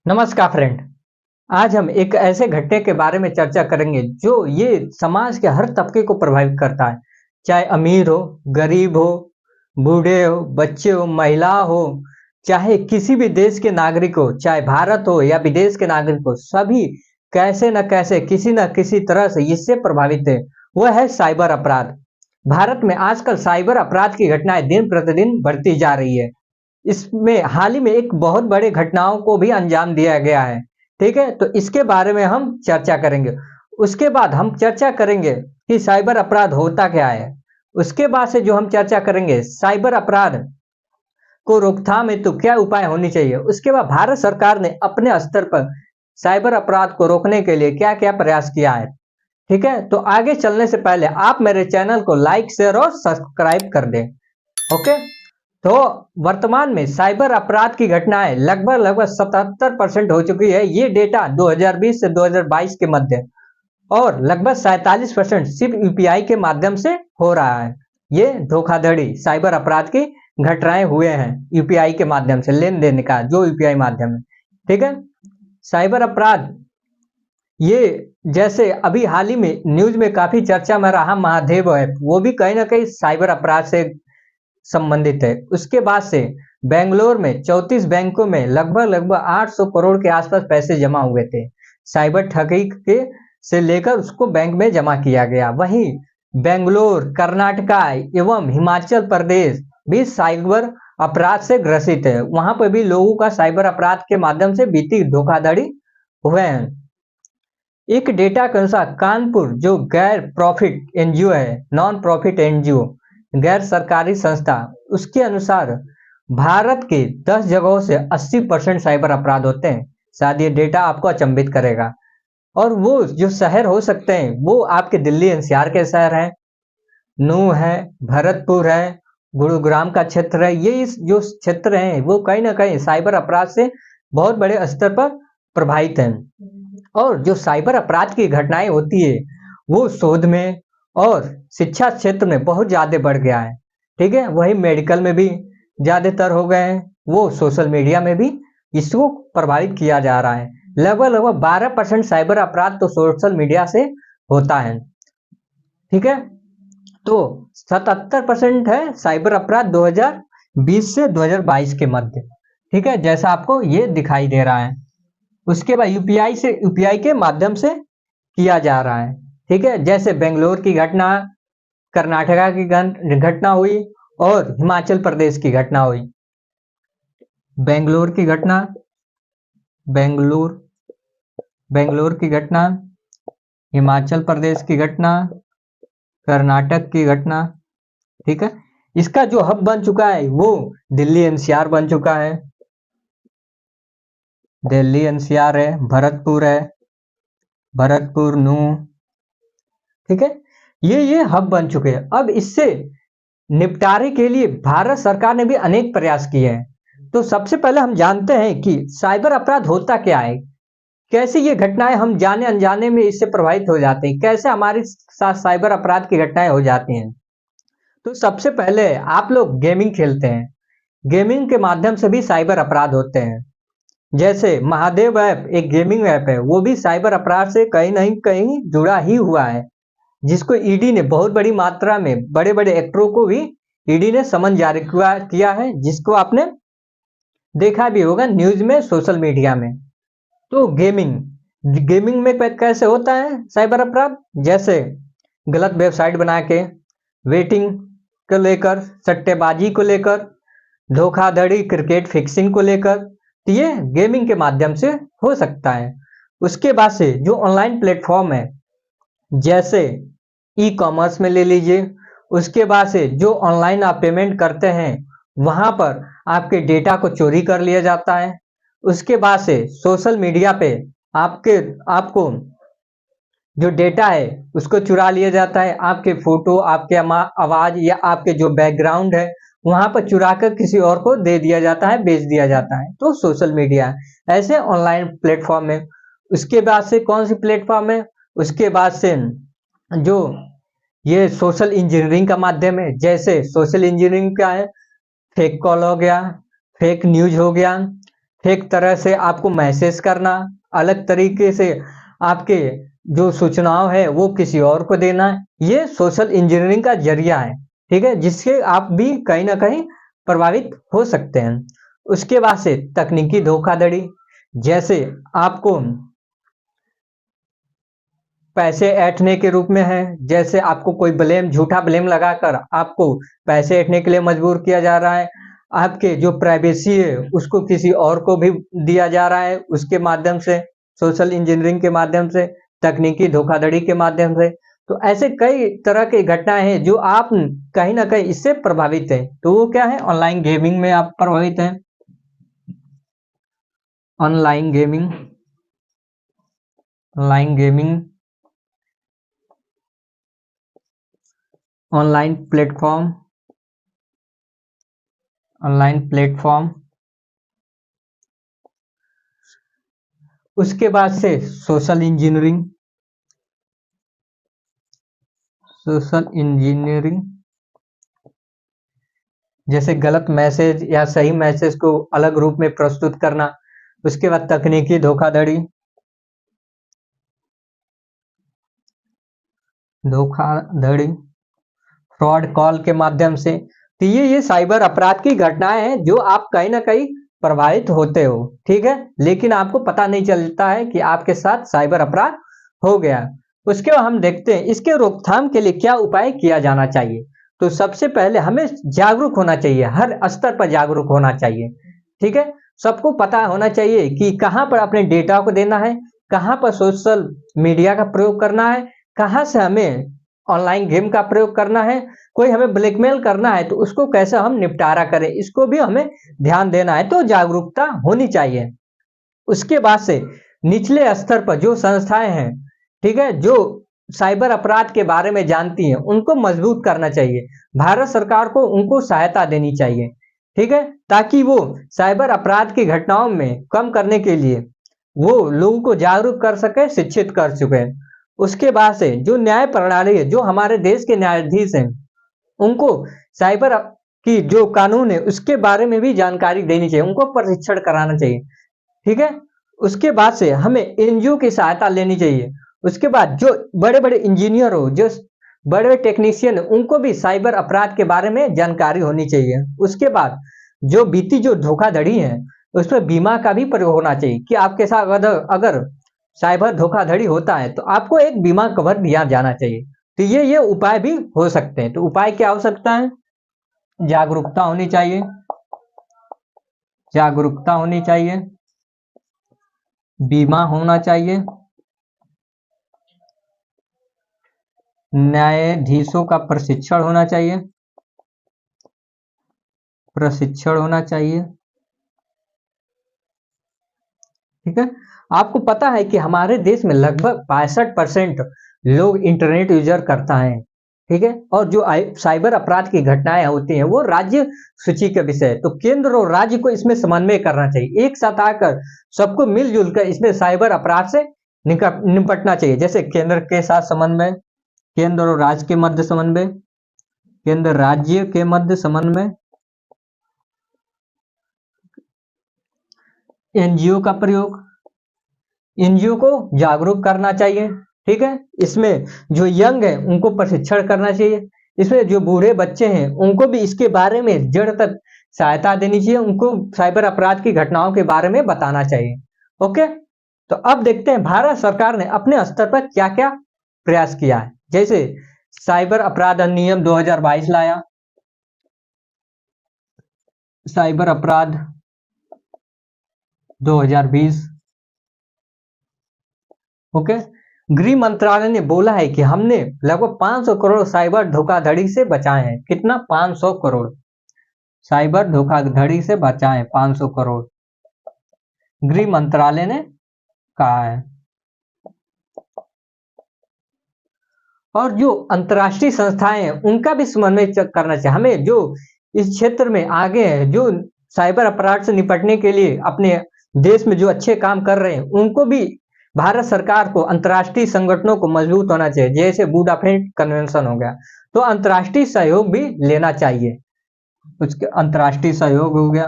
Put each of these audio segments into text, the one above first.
नमस्कार फ्रेंड। आज हम एक ऐसे घटने के बारे में चर्चा करेंगे जो ये समाज के हर तबके को प्रभावित करता है। चाहे अमीर हो, गरीब हो, बूढ़े हो, बच्चे हो, महिला हो, चाहे किसी भी देश के नागरिक हो, चाहे भारत हो या विदेश के नागरिक हो, सभी कैसे न कैसे किसी न किसी तरह से इससे प्रभावित है। वह है साइबर अपराध। भारत में आजकल साइबर अपराध की घटनाएं दिन प्रतिदिन बढ़ती जा रही है। इसमें हाल ही में एक बहुत बड़े घटनाओं को भी अंजाम दिया गया है। ठीक है, तो इसके बारे में हम चर्चा करेंगे। उसके बाद हम चर्चा करेंगे कि साइबर अपराध होता क्या है। उसके बाद से जो हम चर्चा करेंगे साइबर अपराध को रोकथाम हेतु क्या उपाय होनी चाहिए। उसके बाद भारत सरकार ने अपने स्तर पर साइबर अपराध को रोकने के लिए क्या क्या प्रयास किया है। ठीक है, तो आगे चलने से पहले आप मेरे चैनल को लाइक, शेयर और सब्सक्राइब कर दें। ओके, तो वर्तमान में साइबर अपराध की घटनाएं लगभग 77% हो चुकी है। ये डेटा 2020 से 2022 के मध्य, और लगभग 47% सिर्फ यूपीआई के माध्यम से हो रहा है। ये धोखाधड़ी साइबर अपराध की घटनाएं हुए हैं यूपीआई के माध्यम से, लेन देन का जो यूपीआई माध्यम है। ठीक है, साइबर अपराध ये जैसे अभी हाल ही में न्यूज में काफी चर्चा में रहा महादेव ऐप, वो भी कहीं ना कहीं साइबर अपराध से संबंधित है। उसके बाद से बेंगलोर में 34 बैंकों में लगभग 800 करोड़ के आसपास पैसे जमा हुए थे। साइबर ठगी के से लेकर उसको बैंक में जमा किया गया। वहीं बेंगलोर, कर्नाटका एवं हिमाचल प्रदेश भी साइबर अपराध से ग्रसित है। वहां पर भी लोगों का साइबर अपराध के माध्यम से वित्तीय धोखाधड़ी हुए हैं। एक डेटा के अनुसार कानपुर जो गैर प्रॉफिट एनजीओ है, नॉन प्रॉफिट एनजीओ, गैर सरकारी संस्था, उसके अनुसार भारत के 10 जगहों से 80% साइबर अपराध होते हैं। शायद ये डेटा आपको अचंभित करेगा। और वो जो शहर हो सकते हैं वो आपके दिल्ली एनसीआर के शहर हैं, नूह है, भरतपुर है, गुरुग्राम का क्षेत्र है। ये इस जो क्षेत्र हैं वो कहीं ना कहीं साइबर अपराध से बहुत बड़े स्तर पर प्रभावित हैं। और जो साइबर अपराध की घटनाएं होती है वो शोध में और शिक्षा क्षेत्र में बहुत ज्यादा बढ़ गया है। ठीक है, वही मेडिकल में भी ज्यादातर हो गए हैं। वो सोशल मीडिया में भी इसको प्रभावित किया जा रहा है। लगभग 12% साइबर अपराध तो सोशल मीडिया से होता है। ठीक है, तो 77% है साइबर अपराध 2020 से 2022 के मध्य। ठीक है, जैसा आपको ये दिखाई दे रहा है। उसके बाद यूपीआई के माध्यम से किया जा रहा है। ठीक है, जैसे बेंगलोर की घटना, कर्नाटका की घटना हुई और हिमाचल प्रदेश की घटना हुई। बेंगलोर की घटना, बेंगलोर बेंगलोर की घटना, हिमाचल प्रदेश की घटना, कर्नाटक की घटना। ठीक है, इसका जो हब बन चुका है वो दिल्ली एनसीआर बन चुका है। दिल्ली एनसीआर है, भरतपुर नूह। ठीक है, ये हब बन चुके हैं। अब इससे निपटारे के लिए भारत सरकार ने भी अनेक प्रयास किए हैं। तो सबसे पहले हम जानते हैं कि साइबर अपराध होता क्या है, कैसे ये घटनाएं हम जाने अनजाने में इससे प्रभावित हो जाते हैं, कैसे हमारे साथ साइबर अपराध की घटनाएं हो जाती हैं। तो सबसे पहले आप लोग गेमिंग खेलते हैं, गेमिंग के माध्यम से भी साइबर अपराध होते हैं। जैसे महादेव ऐप एक गेमिंग ऐप है, वो भी साइबर अपराध से कहीं नहीं कहीं जुड़ा ही हुआ है, जिसको ईडी ने बहुत बड़ी मात्रा में बड़े बड़े एक्टरों को भी ईडी ने समन जारी किया है, जिसको आपने देखा भी होगा न्यूज में, सोशल मीडिया में। तो गेमिंग में कैसे होता है साइबर अपराध, जैसे गलत वेबसाइट बना के, वेटिंग को लेकर, सट्टेबाजी को लेकर, धोखाधड़ी, क्रिकेट फिक्सिंग को लेकर, तो ये गेमिंग के माध्यम से हो सकता है। उसके बाद से जो ऑनलाइन प्लेटफॉर्म है, जैसे ई कॉमर्स में ले लीजिए, उसके बाद से जो ऑनलाइन आप पेमेंट करते हैं वहां पर आपके डेटा को चोरी कर लिया जाता है। उसके बाद से सोशल मीडिया पे आपको जो डेटा है उसको चुरा लिया जाता है। आपके फोटो, आपके आवाज या आपके जो बैकग्राउंड है वहां पर चुरा कर किसी और को दे दिया जाता है, बेच दिया जाता है। तो सोशल मीडिया ऐसे ऑनलाइन प्लेटफॉर्म है। उसके बाद से कौन सी प्लेटफॉर्म है, उसके बाद से जो ये सोशल इंजीनियरिंग का माध्यम है। जैसे सोशल इंजीनियरिंग क्या है, फेक कॉल हो गया, फेक न्यूज हो गया, फेक तरह से आपको मैसेज करना, अलग तरीके से आपके जो सूचनाओं है वो किसी और को देना, ये सोशल इंजीनियरिंग का जरिया है। ठीक है, जिससे आप भी कहीं ना कहीं प्रभावित हो सकते हैं। उसके बाद से तकनीकी धोखाधड़ी, जैसे आपको पैसे ऐंठने के रूप में है, जैसे आपको कोई झूठा ब्लेम लगाकर आपको पैसे ऐंठने के लिए मजबूर किया जा रहा है, आपके जो प्राइवेसी है उसको किसी और को भी दिया जा रहा है, उसके माध्यम से, सोशल इंजीनियरिंग के माध्यम से, तकनीकी धोखाधड़ी के माध्यम से। तो ऐसे कई तरह की घटनाएं हैं जो आप कहीं ना कहीं इससे प्रभावित हैं। तो वो क्या है, ऑनलाइन गेमिंग में आप प्रभावित हैं। Online gaming, online gaming, online platform, online platform. उसके बाद से सोशल इंजीनियरिंग, सोशल इंजीनियरिंग जैसे गलत मैसेज या सही मैसेज को अलग रूप में प्रस्तुत करना। उसके बाद तकनीकी धोखाधड़ी, धोखाधड़ी फ्रॉड कॉल के माध्यम से। तो ये साइबर अपराध की घटनाएं हैं जो आप कहीं ना कहीं प्रभावित होते हो। ठीक है, लेकिन आपको पता नहीं चलता है कि आपके साथ साइबर अपराध हो गया। उसके बाद हम देखते हैं इसके रोकथाम के लिए क्या उपाय किया जाना चाहिए। तो सबसे पहले हमें जागरूक होना चाहिए, हर स्तर पर जागरूक होना चाहिए। ठीक है, सबको पता होना चाहिए कि कहाँ पर अपने डेटा को देना है, कहाँ पर सोशल मीडिया का प्रयोग करना है, कहाँ से हमें ऑनलाइन गेम का प्रयोग करना है, कोई हमें ब्लैकमेल करना है तो उसको कैसे हम निपटारा करें, इसको भी हमें ध्यान देना है। तो जागरूकता होनी चाहिए। उसके बाद से निचले स्तर पर जो संस्थाएं हैं, ठीक है, जो साइबर अपराध के बारे में जानती हैं, उनको मजबूत करना चाहिए। भारत सरकार को उनको सहायता देनी चाहिए। ठीक है, ताकि वो साइबर अपराध की घटनाओं में कम करने के लिए वो लोगों को जागरूक कर सके, शिक्षित कर चुके। उसके बाद से जो न्याय प्रणाली है, जो हमारे देश के न्यायाधीश हैं, उनको साइबर की जो कानून है उसके बारे में भी जानकारी देनी चाहिए, उनको प्रशिक्षण कराना चाहिए। ठीक है, उसके बाद से हमें एनजीओ की सहायता लेनी चाहिए। उसके बाद जो बड़े बड़े इंजीनियर हो, जो बड़े बड़े टेक्नीशियन, उनको भी साइबर अपराध के बारे में जानकारी होनी चाहिए। उसके बाद जो बीती जो धोखाधड़ी है उसमें बीमा का भी प्रयोग होना चाहिए कि आपके साथ अगर साइबर धोखाधड़ी होता है तो आपको एक बीमा कवर दिया जाना चाहिए। तो ये उपाय भी हो सकते हैं। तो उपाय क्या हो सकता है, जागरूकता होनी चाहिए, जागरूकता होनी चाहिए, बीमा होना चाहिए, न्यायाधीशों का प्रशिक्षण होना चाहिए, प्रशिक्षण होना चाहिए। ठीक है, आपको पता है कि हमारे देश में लगभग 65% लोग इंटरनेट यूजर करता है। ठीक है, और जो साइबर अपराध की घटनाएं होती हैं वो राज्य सूची के विषय है। तो केंद्र और राज्य को इसमें समन्वय करना चाहिए, एक साथ आकर सबको मिलजुल कर इसमें साइबर अपराध से निपटना चाहिए। जैसे केंद्र के साथ समन्वय, केंद्र और राज्य के मध्य समन्वय, केंद्र राज्य के मध्य समन्वय, एनजीओ का प्रयोग, एनजीओ को जागरूक करना चाहिए। ठीक है, इसमें जो यंग है उनको प्रशिक्षण करना चाहिए, इसमें जो बूढ़े बच्चे हैं उनको भी इसके बारे में जड़ तक सहायता देनी चाहिए, उनको साइबर अपराध की घटनाओं के बारे में बताना चाहिए। ओके, तो अब देखते हैं भारत सरकार ने अपने स्तर पर क्या क्या प्रयास किया है। जैसे साइबर अपराध अधिनियम 2022 लाया, साइबर अपराध 2020। ओके, गृह मंत्रालय ने बोला है कि हमने लगभग 500 करोड़ साइबर धोखाधड़ी से बचाए हैं। कितना, 500 करोड़ साइबर धोखाधड़ी से बचाए, 500 करोड़ गृह मंत्रालय ने कहा है। और जो अंतर्राष्ट्रीय संस्थाएं हैं उनका भी समन्वय करना चाहिए। हमें जो इस क्षेत्र में आगे है, जो साइबर अपराध से निपटने के लिए अपने देश में जो अच्छे काम कर रहे हैं, उनको भी भारत सरकार को अंतर्राष्ट्रीय संगठनों को मजबूत होना चाहिए। जैसे बुडापेस्ट कन्वेंशन हो गया, तो अंतर्राष्ट्रीय सहयोग भी लेना चाहिए। उसके अंतर्राष्ट्रीय सहयोग हो गया,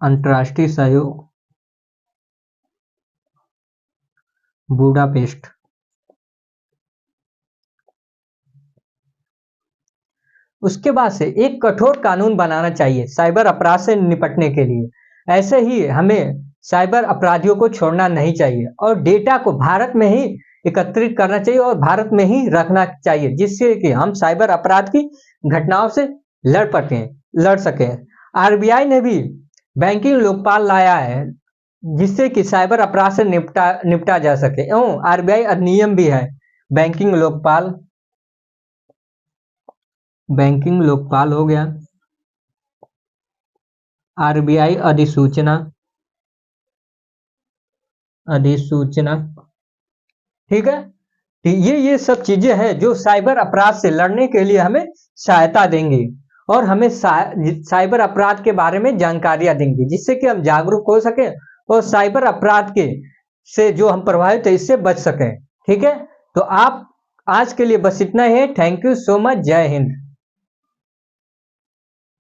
अंतर्राष्ट्रीय सहयोग बुडापेस्ट। उसके बाद से एक कठोर कानून बनाना चाहिए साइबर अपराध से निपटने के लिए। ऐसे ही हमें साइबर अपराधियों को छोड़ना नहीं चाहिए और डेटा को भारत में ही एकत्रित करना चाहिए और भारत में ही रखना चाहिए, जिससे कि हम साइबर अपराध की घटनाओं से लड़ सकें। आरबीआई ने भी बैंकिंग लोकपाल लाया है, जिससे कि साइबर अपराध से निपटा जा सके, एवं आरबीआई अधिनियम भी है बैंकिंग लोकपाल हो गया, आरबीआई अधिसूचना, ठीक है। तो ये सब चीजें हैं जो साइबर अपराध से लड़ने के लिए हमें सहायता देंगी और हमें साइबर अपराध के बारे में जानकारियां देंगी, जिससे कि हम जागरूक हो सके और साइबर अपराध के से जो हम प्रभावित है इससे बच सकें। ठीक है, तो आप आज के लिए बस इतना ही है। Thank you so much. जय हिंद।